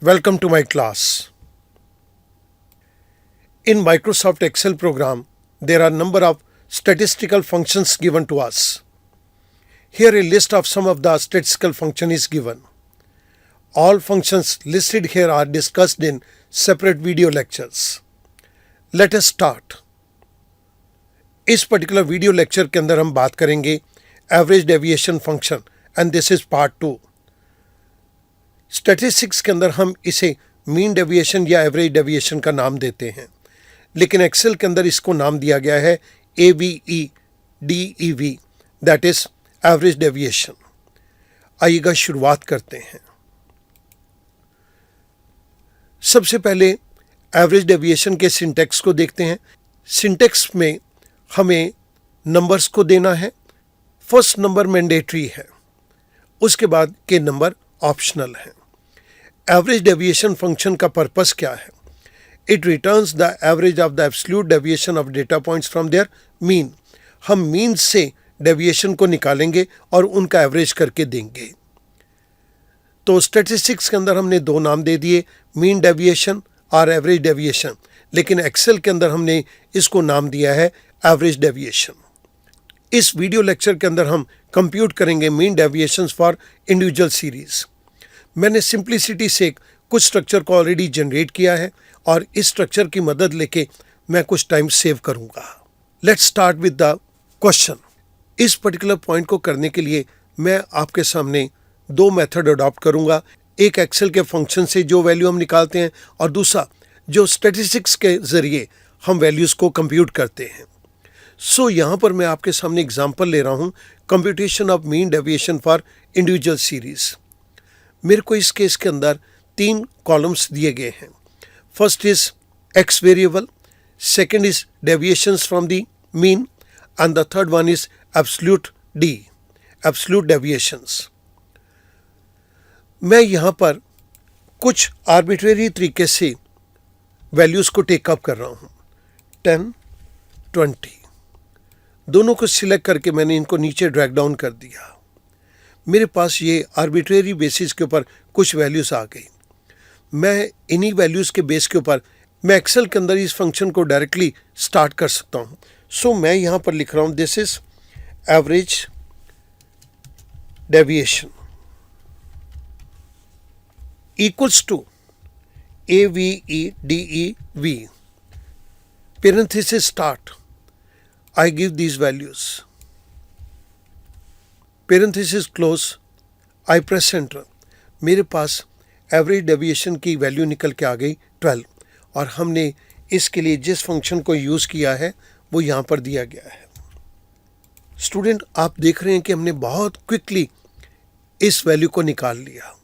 Welcome to my class. In Microsoft Excel program, there are number of statistical functions given to us. Here a list of some of the statistical function is given. All functions listed here are discussed in separate video lectures. Let us start. इस particular video lecture के अंदर हम बात करेंगे average deviation function and this is part 2. Statistics के अंदर हम इसे मीन डेविएशन या एवरेज डेविएशन का नाम देते हैं, लेकिन एक्सेल के अंदर इसको नाम दिया गया है AVEDEV, that is average deviation. आइएगा शुरुआत करते हैं. सबसे पहले एवरेज डेविएशन के सिंटेक्स को देखते हैं. सिंटेक्स में हमें नंबर्स को देना है. फर्स्ट नंबर मैंडेटरी है, उसके बाद के नंबर ऑप्शनल हैं. एवरेज डेविएशन फंक्शन का पर्पस क्या है? It returns the average of the absolute deviation of data points from there mean. हम मीन से डेविएशन को निकालेंगे और उनका एवरेज करके देंगे. तो स्टैटिस्टिक्स के अंदर हमने दो नाम दे दिए, मीन डेविएशन और एवरेज डेविएशन, लेकिन एक्सेल के अंदर हमने इसको नाम दिया है एवरेज डेविएशन. इस वीडियो लेक्चर के अंदर हम कंप्यूट करेंगे mean deviations for individual series. मैंने सिंप्लिसिटी से कुछ स्ट्रक्चर को ऑलरेडी जनरेट किया है और इस स्ट्रक्चर की मदद लेके मैं कुछ टाइम सेव करूंगा. Let's start with the question. इस पर्टिकुलर पॉइंट को करने के लिए मैं आपके सामने दो मेथड अडॉप्ट करूंगा. एक एक्सेल के फंक्शन से जो वैल्यू हम निकालते हैं और दूसरा जो स्टैटिस्टिक्स के जरिए हम वैल्यूज़ को कंप्यूट करते हैं. सो यहाँ पर मैं आपके सामने एग्जांपल ले रहा हूँ computation of mean deviation for individual series. मेरे को इस केस के अंदर 3 कॉलम्स दिए गए हैं. First is x variable, second is deviations from the mean and the third one is absolute D, absolute deviations. मैं यहाँ पर कुछ आर्बिट्रेरी तरीके से वैल्यूज़ को टेकअप कर रहा हूँ. 10, 20 दोनों को सिलेक्ट करके मैंने इनको नीचे ड्रैग डाउन कर दिया. मेरे पास ये आर्बिट्रेरी बेसिस के ऊपर कुछ वैल्यूज़ आ गई. मैं इन्हीं वैल्यूज़ के बेस के ऊपर मैं एक्सेल के अंदर इस फंक्शन को डायरेक्टली स्टार्ट कर सकता हूँ. सो मैं यहाँ पर लिख रहा हूँ this is average deviation equals to AVEDEV parenthesis start. I give these values. Parenthesis close. I press enter. मेरे पास एवरेज डेविएशन की वैल्यू निकल के आ गई 12 और हमने इसके लिए जिस फंक्शन को यूज़ किया है वो यहाँ पर दिया गया है. स्टूडेंट, आप देख रहे हैं कि हमने बहुत क्विकली इस वैल्यू को निकाल लिया.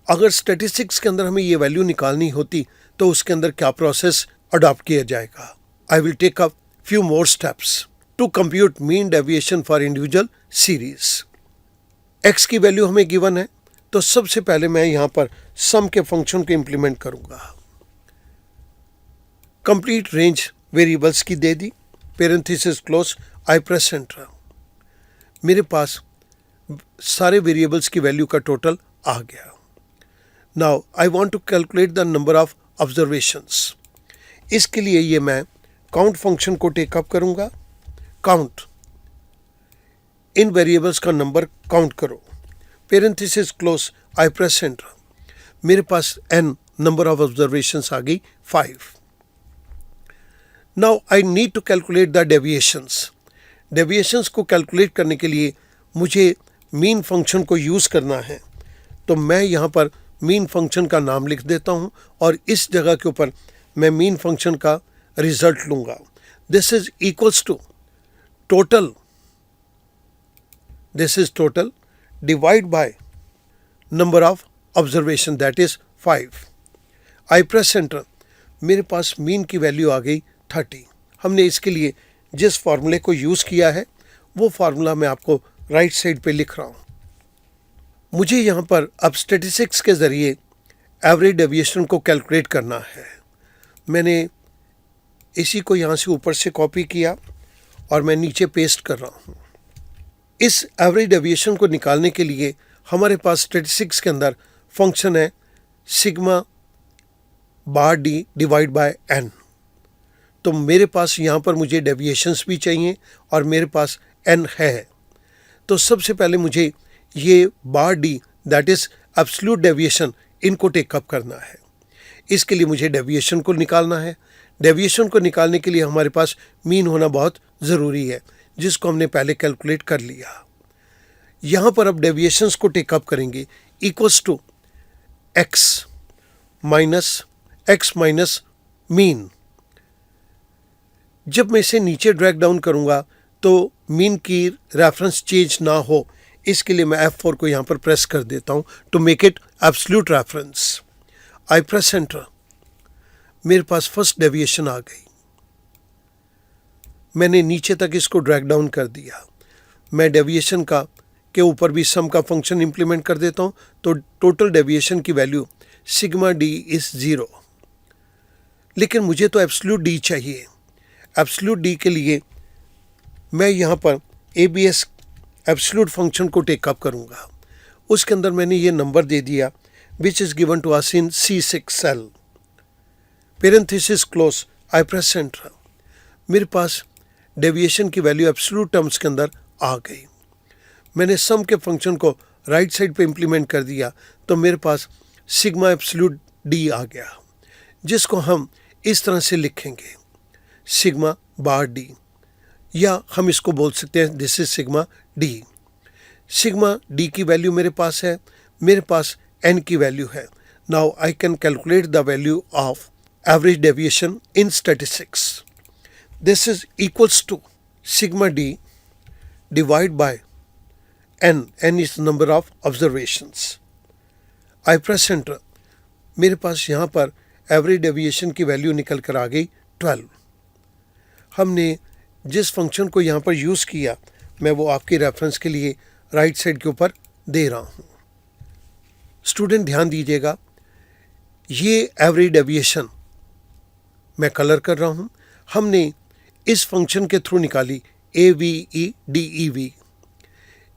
अगर स्टैटिस्टिक्स के अंदर हमें ये वैल्यू निकालनी होती तो उसके अंदर क्या प्रोसेस अडॉप्ट किया जाएगा? I will take up few more steps to compute mean deviation for individual series. x की वैल्यू हमें गिवन है, तो सबसे पहले मैं यहाँ पर सम के फंक्शन को इम्प्लीमेंट करूँगा. कंप्लीट रेंज वेरिएबल्स की दे दी, parenthesis close, I press enter. मेरे पास सारे वेरिएबल्स की वैल्यू का टोटल आ गया. Now I want to calculate the number of observations. इसके लिए ये मैं काउंट फंक्शन को टेकअप करूंगा. काउंट, इन वेरिएबल्स का नंबर काउंट करो, parenthesis close, I press enter. मेरे पास n नंबर ऑफ ऑब्जर्वेशंस आ गई 5. Now I need to calculate the deviations. Deviations को कैलकुलेट करने के लिए मुझे मीन फंक्शन को यूज़ करना है, तो मैं यहाँ पर मीन फंक्शन का नाम लिख देता हूँ और इस जगह के ऊपर मैं मीन फंक्शन का रिजल्ट लूंगा. This is equals to total, this is total divide by number of observation that is 5. I press enter. मेरे पास मीन की वैल्यू आ गई 30. हमने इसके लिए जिस फार्मूले को यूज़ किया है वो फार्मूला मैं आपको राइट साइड पे लिख रहा हूँ. मुझे यहाँ पर अब स्टैटिस्टिक्स के ज़रिए एवरेज डेविएशन को कैलकुलेट करना है. मैंने इसी को यहाँ से ऊपर से कॉपी किया और मैं नीचे पेस्ट कर रहा हूँ. इस एवरेज डेविएशन को निकालने के लिए हमारे पास स्टैटिस्टिक्स के अंदर फंक्शन है sigma bar D divide by N. तो मेरे पास यहाँ पर मुझे डेविएशंस भी चाहिए और मेरे पास एन है। तो सबसे पहले मुझे ये bar D that is absolute deviation इनको टेकअप करना है। इसके लिए मुझे डेविएशन को निकालना है। डेविएशन को निकालने के लिए हमारे पास मीन होना बहुत ज़रूरी है, जिसको हमने पहले कैलकुलेट कर लिया। यहाँ पर अब डेविएशंस को टेकअप करेंगे equals to X minus mean. जब मैं इसे नीचे ड्रैग डाउन करूँगा तो मीन की रेफरेंस चेंज ना हो, इसके लिए मैं F4 को यहाँ पर प्रेस कर देता हूँ to make it absolute reference. I press enter. मेरे पास फर्स्ट डेविएशन आ गई। मैंने नीचे तक इसको ड्रैग डाउन कर दिया। मैं डेविएशन का के ऊपर भी सम का फंक्शन इंप्लीमेंट कर देता हूँ, तो टोटल डेविएशन की वैल्यू सिग्मा डी इज 0। लेकिन मुझे तो एब्सोल्यूट डी चाहिए। एब्सोल्यूट डी के लिए मैं यहाँ पर ABS एब्सोल्यूट फंक्शन को टेकअप करूँगा। उसके अंदर मैंने ये नंबर दे दिया which is given to us in C6 cell. Parenthesis close. I press enter. मेरे पास डेविएशन की वैल्यू एब्सोल्यूट टर्म्स के अंदर आ गई। मैंने सम के फंक्शन को राइट साइड पे इम्प्लीमेंट कर दिया, तो मेरे पास सिग्मा एब्सोल्यूट डी आ गया, जिसको हम इस तरह से लिखेंगे सिग्मा बार डी, या हम इसको बोल सकते हैं this is sigma D. Sigma D की वैल्यू मेरे पास है, मेरे पास एन की वैल्यू है। Now I can calculate the value of average deviation in statistics. This is equals to sigma D divide by N. N is number of observations. I press enter. मेरे पास यहाँ पर एवरेज डेविएशन की value निकल कर आ गई 12। हमने जिस फंक्शन को यहाँ पर यूज़ किया, मैं वो आपके रेफरेंस के लिए राइट साइड के ऊपर दे रहा हूँ। स्टूडेंट ध्यान दीजिएगा, ये एवरेज डेविएशन मैं कलर कर रहा हूँ। हमने इस फंक्शन के थ्रू निकाली AVEDEV।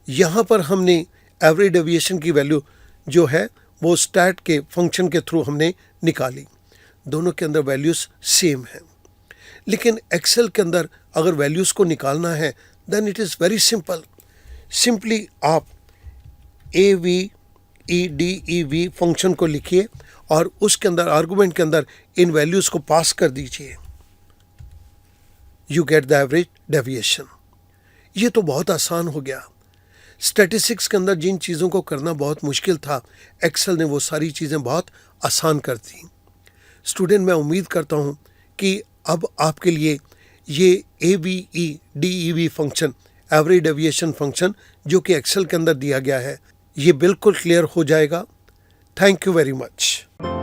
यहाँ पर हमने एवरेज डेविएशन की वैल्यू जो है वो स्टैट के फंक्शन के थ्रू हमने निकाली। दोनों के अंदर वैल्यूज़ सेम हैं, लेकिन एक्सेल के अंदर अगर वैल्यूज़ को निकालना है then it is very simple. Simply आप AVEDEV फंक्शन को लिखिए और उसके अंदर आर्गुमेंट के अंदर इन वैल्यूज़ को पास कर दीजिए। You get the average deviation. ये तो बहुत आसान हो गया। स्टैटिस्टिक्स के अंदर जिन चीज़ों को करना बहुत मुश्किल था, एक्सेल ने वो सारी चीज़ें बहुत आसान कर दी। स्टूडेंट, मैं उम्मीद करता हूँ कि अब आपके लिए ये AVEDEV function, average deviation function, जो कि एक्सेल के अंदर दिया गया है, ये बिल्कुल क्लियर हो जाएगा। Thank you very much.